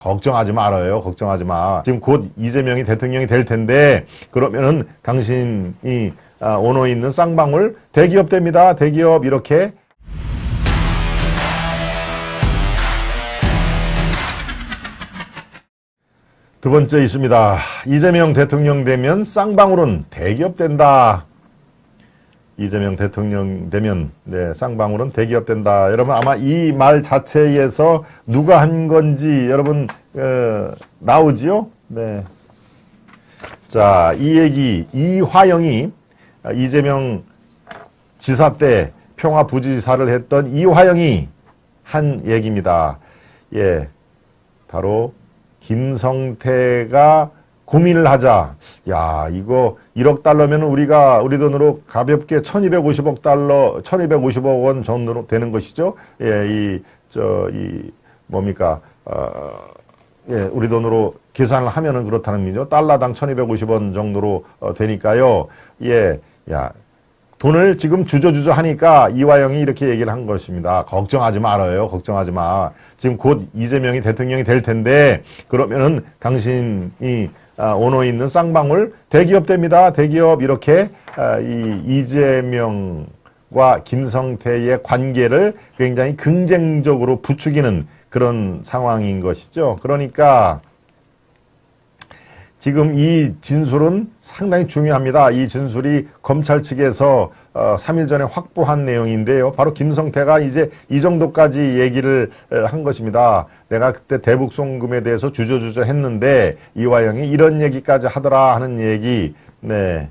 걱정하지 말아요. 걱정하지 마. 지금 곧 이재명이 대통령이 될 텐데 그러면은 당신이 오너 있는 쌍방울 대기업 됩니다. 대기업 이렇게. 두 번째 있습니다. 이재명 대통령 되면 쌍방울은 대기업 된다. 이재명 대통령 되면 쌍방울은 대기업 된다. 여러분 아마 이 말 자체에서 누가 한 건지 여러분 나오지요? 네. 자, 이 얘기 이화영이 이재명 지사 때 평화부지사를 했던 이화영이 한 얘기입니다. 예, 바로 김성태가 고민을 하자. 야, 이거 1억 달러면 우리 돈으로 가볍게 1250억 달러, 1250억 원 정도로 되는 것이죠. 예, 우리 돈으로 계산을 하면은 그렇다는 의미죠. 달러당 1250원 정도로 되니까요. 예, 야, 돈을 지금 주저주저 하니까 이화영이 이렇게 얘기를 한 것입니다. 걱정하지 말아요. 걱정하지 마. 지금 곧 이재명이 대통령이 될 텐데 그러면은 당신이 오너 있는 쌍방울 대기업 됩니다. 대기업 이렇게 이 이재명과 김성태의 관계를 굉장히 긍정적으로 부추기는 그런 상황인 것이죠. 그러니까 지금 이 진술은 상당히 중요합니다. 이 진술이 검찰 측에서 3일 전에 확보한 내용인데요. 바로 김성태가 이제 이 정도까지 얘기를 한 것입니다. 내가 그때 대북 송금에 대해서 주저주저 했는데 이화영이 이런 얘기까지 하더라 하는 얘기. 네.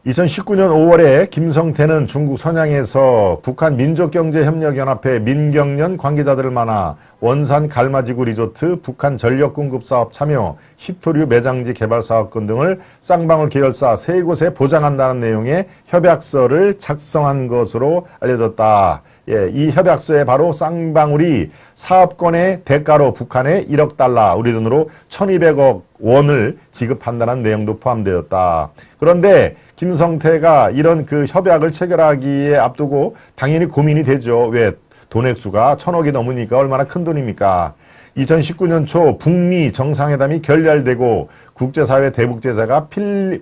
2019년 5월에 김성태는 중국 선양에서 북한 민족경제협력연합회 민경련 관계자들을 만나 원산 갈마지구 리조트 북한 전력공급사업 참여, 히토류 매장지 개발사업권 등을 쌍방울 계열사 3곳에 보장한다는 내용의 협약서를 작성한 것으로 알려졌다. 예, 이 협약서에 바로 쌍방울이 사업권의 대가로 북한에 1억 달러, 우리 돈으로 1200억 원을 지급한다는 내용도 포함되었다. 그런데 김성태가 이런 그 협약을 체결하기에 앞두고 당연히 고민이 되죠. 왜? 돈 액수가 1000억이 넘으니까 얼마나 큰 돈입니까? 2019년 초 북미 정상회담이 결렬되고 국제사회 대북제재가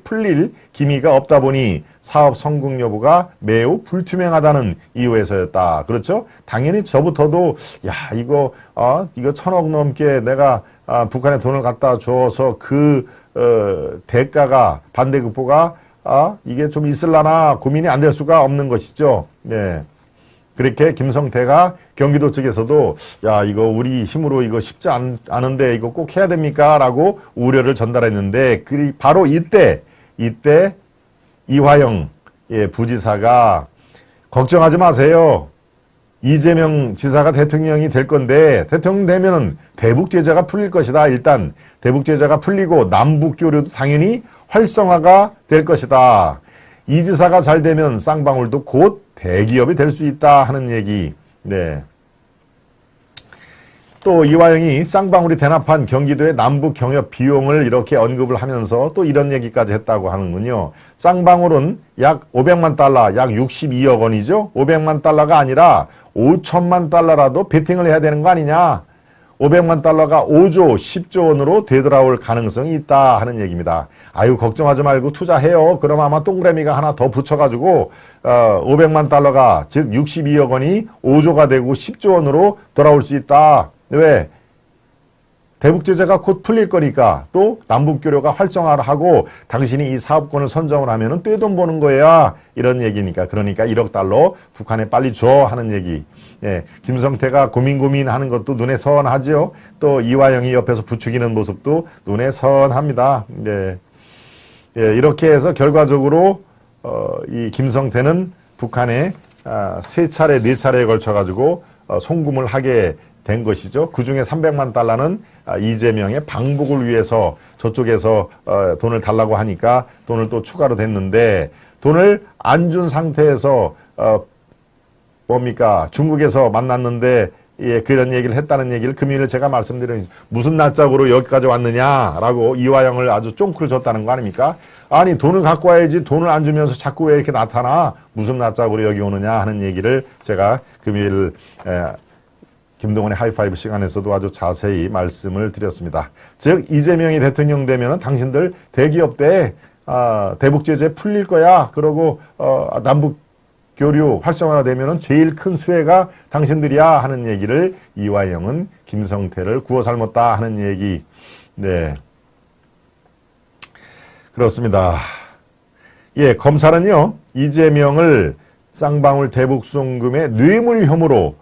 풀릴 기미가 없다 보니 사업 성공 여부가 매우 불투명하다는 이유에서였다. 그렇죠? 당연히 저부터도 야 이거 1000억 넘게 내가 북한에 돈을 갖다 줘서 그 대가가 반대급부가 이게 좀 있을라나 고민이 안 될 수가 없는 것이죠. 네. 그렇게 김성태가 경기도 측에서도 야 이거 우리 힘으로 이거 쉽지 않은데 이거 꼭 해야 됩니까? 라고 우려를 전달했는데 바로 이때 이화영 부지사가 걱정하지 마세요. 이재명 지사가 대통령이 될 건데 대통령 되면은 대북 제재가 풀릴 것이다. 일단 대북 제재가 풀리고 남북 교류도 당연히 활성화가 될 것이다. 이 지사가 잘 되면 쌍방울도 곧 대기업이 될 수 있다 하는 얘기. 네. 또 이화영이 쌍방울이 대납한 경기도의 남북 경협 비용을 이렇게 언급을 하면서 또 이런 얘기까지 했다고 하는군요. 쌍방울은 약 500만 달러, 약 62억 원이죠. 500만 달러가 아니라 5천만 달러라도 베팅을 해야 되는 거 아니냐. 500만 달러가 5조, 10조 원으로 되돌아올 가능성이 있다 하는 얘기입니다. 아유 걱정하지 말고 투자해요. 그럼 아마 동그라미가 하나 더 붙여가지고 500만 달러가 즉 62억 원이 5조가 되고 10조 원으로 돌아올 수 있다. 왜? 대북제재가 곧 풀릴 거니까 또 남북교류가 활성화를 하고 당신이 이 사업권을 선정을 하면은 떼돈 버는 거야. 이런 얘기니까. 그러니까 1억 달러 북한에 빨리 줘 하는 얘기. 예, 김성태가 고민하는 것도 눈에 선하죠. 또 이화영이 옆에서 부추기는 모습도 눈에 선합니다. 네. 예, 이렇게 해서 결과적으로 이 김성태는 북한에 3차례, 4차례에 걸쳐가지고 송금을 하게 된 것이죠. 그중에 300만 달러는 이재명의 방북을 위해서 저쪽에서 돈을 달라고 하니까 돈을 또 추가로 댔는데 돈을 안 준 상태에서 중국에서 만났는데 예, 그런 얘기를 했다는 얘기를 금요일에 제가 말씀드린 무슨 낯짝으로 여기까지 왔느냐라고 이화영을 아주 쫑크를 줬다는 거 아닙니까? 아니 돈을 갖고 와야지 돈을 안 주면서 자꾸 왜 이렇게 나타나 무슨 낯짝으로 여기 오느냐 하는 얘기를 제가 금요일 김동원의 하이파이브 시간에서도 아주 자세히 말씀을 드렸습니다. 즉 이재명이 대통령 되면은 당신들 대기업 때 대북 제재 풀릴 거야. 그러고 남북 교류 활성화가 되면은 제일 큰 수혜가 당신들이야 하는 얘기를 이화영은 김성태를 구워 삶았다 하는 얘기. 네, 그렇습니다. 예, 검찰은요 이재명을 쌍방울 대북 송금의 뇌물 혐의로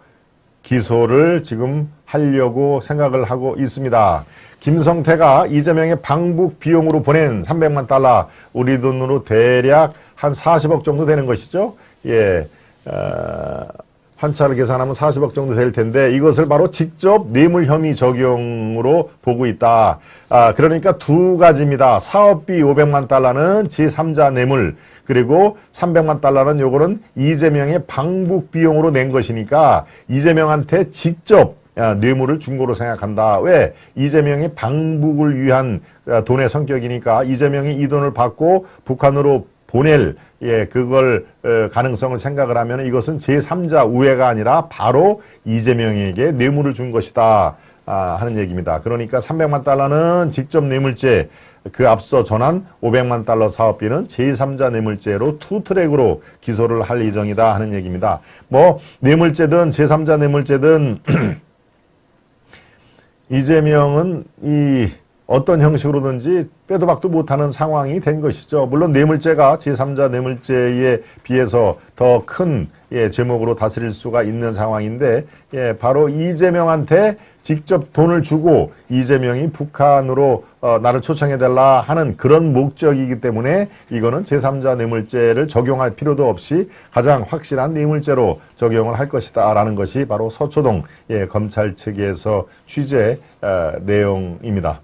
기소를 지금 하려고 생각을 하고 있습니다. 김성태가 이재명의 방북 비용으로 보낸 300만 달러, 우리 돈으로 대략 한 40억 정도 되는 것이죠. 예, 환차를 계산하면 40억 정도 될 텐데 이것을 바로 직접 뇌물 혐의 적용으로 보고 있다. 그러니까 두 가지입니다. 사업비 500만 달러는 제3자 뇌물, 그리고 300만 달러는 요거는 이재명의 방북 비용으로 낸 것이니까 이재명한테 직접 뇌물을 준 거로 생각한다. 왜? 이재명이 방북을 위한 돈의 성격이니까 이재명이 이 돈을 받고 북한으로 보낼 그걸 가능성을 생각을 하면 이것은 제3자 우회가 아니라 바로 이재명에게 뇌물을 준 것이다 하는 얘기입니다. 그러니까 300만 달러는 직접 뇌물죄, 그 앞서 전한 500만 달러 사업비는 제3자 뇌물죄로 투 트랙으로 기소를 할 예정이다 하는 얘기입니다. 뭐 뇌물죄든 제3자 뇌물죄든 이재명은 이 어떤 형식으로든지 빼도 박도 못하는 상황이 된 것이죠. 물론 뇌물죄가 제3자 뇌물죄에 비해서 더 큰 죄목으로 다스릴 수가 있는 상황인데 바로 이재명한테 직접 돈을 주고 이재명이 북한으로 나를 초청해달라 하는 그런 목적이기 때문에 이거는 제3자 뇌물죄를 적용할 필요도 없이 가장 확실한 뇌물죄로 적용을 할 것이다 라는 것이 바로 서초동 검찰 측에서 취재 내용입니다.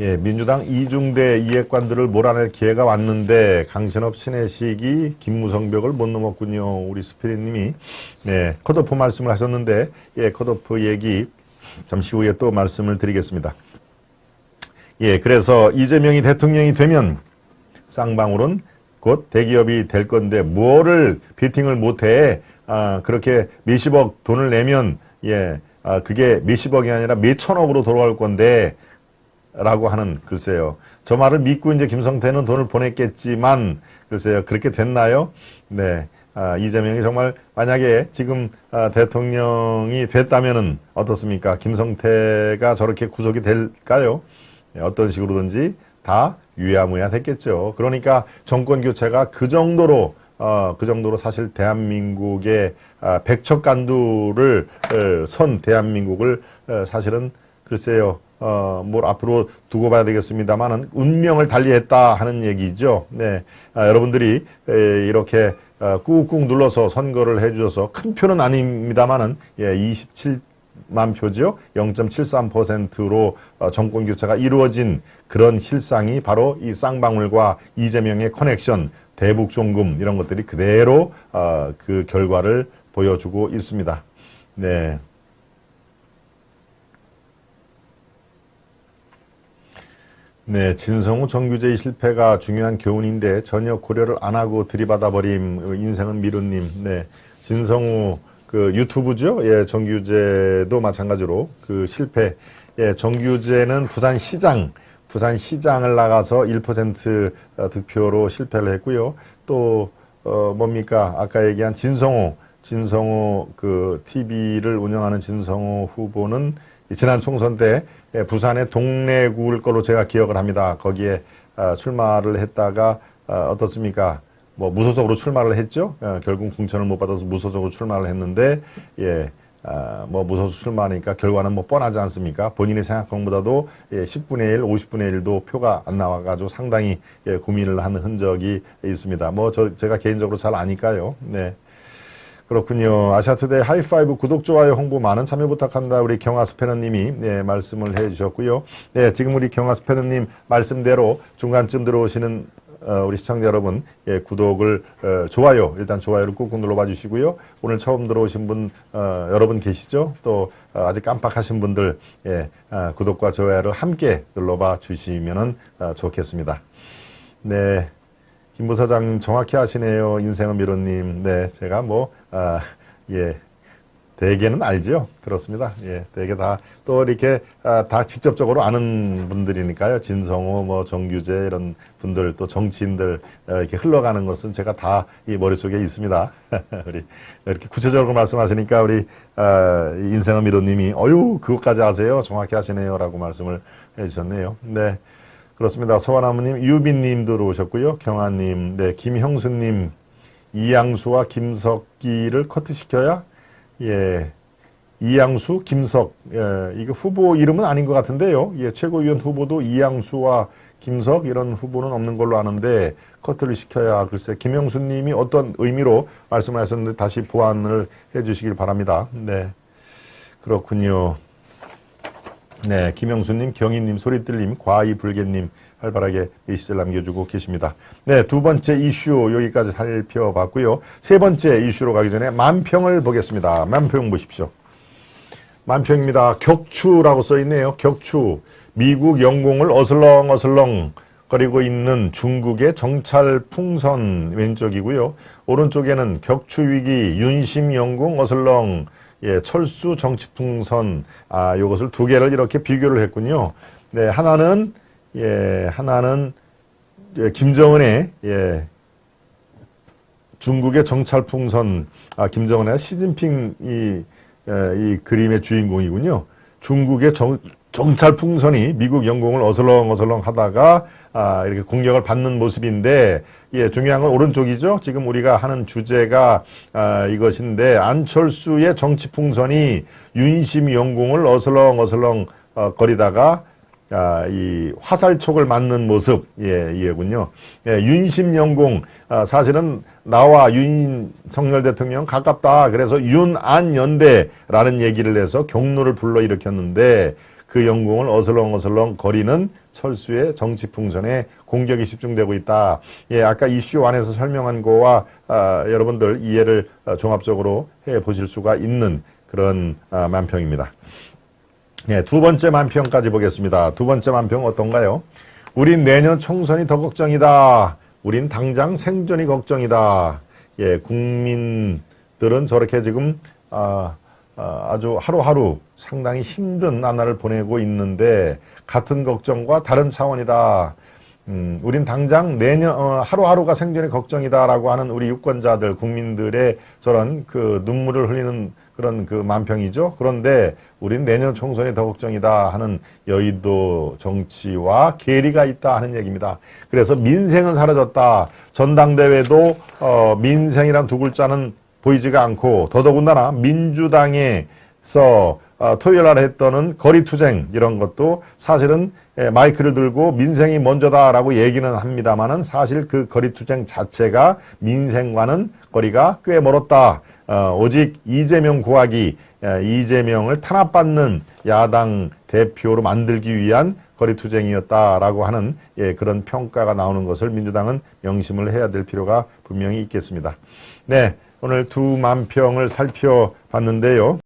예, 민주당 이중대 이해관들을 몰아낼 기회가 왔는데 강신업 신혜식이 김무성벽을 못 넘었군요. 우리 스피릿님이 컷오프 말씀을 하셨는데 컷오프 얘기 잠시 후에 또 말씀을 드리겠습니다. 그래서 이재명이 대통령이 되면 쌍방울은 곧 대기업이 될 건데 뭐를 베팅을 못해. 그렇게 몇십억 돈을 내면 그게 몇십억이 아니라 몇천억으로 돌아올 건데 라고 하는, 글쎄요. 저 말을 믿고 이제 김성태는 돈을 보냈겠지만, 글쎄요. 그렇게 됐나요? 네. 이재명이 정말 만약에 지금 대통령이 됐다면은 어떻습니까? 김성태가 저렇게 구속이 될까요? 어떤 식으로든지 다 유야무야 됐겠죠. 그러니까 정권 교체가 그 정도로 사실 대한민국의 백척간두를 선 대한민국을 사실은 글쎄요. 뭘 앞으로 두고 봐야 되겠습니다만은 운명을 달리했다 하는 얘기죠. 네, 여러분들이 이렇게 꾹꾹 눌러서 선거를 해주셔서 큰 표는 아닙니다만은 27만 표죠. 0.73%로 정권 교체가 이루어진 그런 실상이 바로 이 쌍방울과 이재명의 커넥션, 대북 송금 이런 것들이 그대로 그 결과를 보여주고 있습니다. 네. 네, 진성우 정규제의 실패가 중요한 교훈인데 전혀 고려를 안 하고 들이받아 버림. 인생은 미루님. 네, 진성우 그 유튜브죠. 정규제도 마찬가지로 그 실패. 정규제는 부산시장을 나가서 1% 득표로 실패를 했고요. 또 뭡니까? 아까 얘기한 진성우 그 TV를 운영하는 진성우 후보는 지난 총선 때 부산의 동래구일 걸로 제가 기억을 합니다. 거기에 출마를 했다가 어떻습니까? 뭐 무소속으로 출마를 했죠. 결국 공천을 못 받아서 무소속으로 출마를 했는데 뭐 무소속 출마하니까 결과는 뭐 뻔하지 않습니까? 본인이 생각한 것보다도 10분의 1, 50분의 1도 표가 안 나와가지고 상당히 고민을 하는 흔적이 있습니다. 뭐 제가 개인적으로 잘 아니까요. 네. 그렇군요. 아시아투데이 하이파이브 구독, 좋아요, 홍보 많은 참여 부탁한다. 우리 경화스패너님이 말씀을 해주셨고요. 네, 지금 우리 경화스패너님 말씀대로 중간쯤 들어오시는 우리 시청자 여러분, 구독을 좋아요, 일단 좋아요를 꾹꾹 눌러봐 주시고요. 오늘 처음 들어오신 분 여러분 계시죠? 또 아직 깜빡하신 분들 구독과 좋아요를 함께 눌러봐 주시면은 좋겠습니다. 네. 김 부사장님 정확히 하시네요. 인생은 미로님. 네, 제가 예, 대개는 알지요. 그렇습니다. 예, 대개 또 이렇게, 다 직접적으로 아는 분들이니까요. 진성호, 정규재, 이런 분들, 또 정치인들, 이렇게 흘러가는 것은 제가 다 이 머릿속에 있습니다. 우리, 이렇게 구체적으로 말씀하시니까 우리, 인생은 미로님이, 그것까지 아세요? 정확히 하시네요. 라고 말씀을 해주셨네요. 네. 그렇습니다. 서원나무님, 유빈님 들어오셨고요. 경아님, 네, 김형수님, 이양수와 김석기를 커트시켜야, 예, 이양수, 김석, 이거 후보 이름은 아닌 것 같은데요. 예, 최고위원 후보도 이양수와 김석 이런 후보는 없는 걸로 아는데 커트를 시켜야, 글쎄, 김형수님이 어떤 의미로 말씀을 하셨는데 다시 보완을 해주시길 바랍니다. 네, 그렇군요. 네, 김영수님, 경희님, 소리뜰님, 과이불개님 활발하게 메시지를 남겨주고 계십니다. 네, 두 번째 이슈 여기까지 살펴봤고요. 세 번째 이슈로 가기 전에 만평을 보겠습니다. 만평 보십시오. 만평입니다. 격추라고 써있네요. 격추. 미국 영공을 어슬렁어슬렁 거리고 있는 중국의 정찰 풍선 왼쪽이고요. 오른쪽에는 격추위기 윤심 영공 어슬렁, 예, 철수 정치풍선, 요것을 두 개를 이렇게 비교를 했군요. 네, 하나는 김정은의, 중국의 정찰풍선, 김정은의 시진핑 이 그림의 주인공이군요. 중국의 정찰풍선이 미국 영공을 어슬렁어슬렁 하다가, 이렇게 공격을 받는 모습인데, 예, 중요한 건 오른쪽이죠. 지금 우리가 하는 주제가, 이것인데, 안철수의 정치풍선이 윤심 영공을 어슬렁어슬렁, 거리다가, 이 화살촉을 맞는 모습, 이해군요. 예, 윤심 영공, 사실은 나와 윤석열 대통령 가깝다. 그래서 윤안 연대라는 얘기를 해서 경로를 불러일으켰는데, 그 영공을 어슬렁어슬렁 거리는 철수의 정치풍선에 공격이 집중되고 있다. 예, 아까 이슈 안에서 설명한 거와, 여러분들 이해를 종합적으로 해 보실 수가 있는 그런, 만평입니다. 예, 두 번째 만평까지 보겠습니다. 두 번째 만평 어떤가요? 우린 내년 총선이 더 걱정이다. 우린 당장 생존이 걱정이다. 예, 국민들은 저렇게 지금, 아주 하루하루 상당히 힘든 나날을 보내고 있는데 같은 걱정과 다른 차원이다. 우린 당장 내년, 하루하루가 생존의 걱정이다라고 하는 우리 유권자들, 국민들의 저런 그 눈물을 흘리는 그런 그 만평이죠. 그런데 우린 내년 총선이 더 걱정이다 하는 여의도 정치와 괴리가 있다 하는 얘기입니다. 그래서 민생은 사라졌다. 전당대회도 민생이란 두 글자는 보이지가 않고, 더더군다나 민주당에서 토요일 날 했던 거리투쟁 이런 것도 사실은 마이크를 들고 민생이 먼저다라고 얘기는 합니다만은 사실 그 거리투쟁 자체가 민생과는 거리가 꽤 멀었다. 오직 이재명 구하기, 이재명을 탄압받는 야당 대표로 만들기 위한 거리투쟁이었다라고 하는, 그런 평가가 나오는 것을 민주당은 명심을 해야 될 필요가 분명히 있겠습니다. 네, 오늘 두 만평을 살펴봤는데요.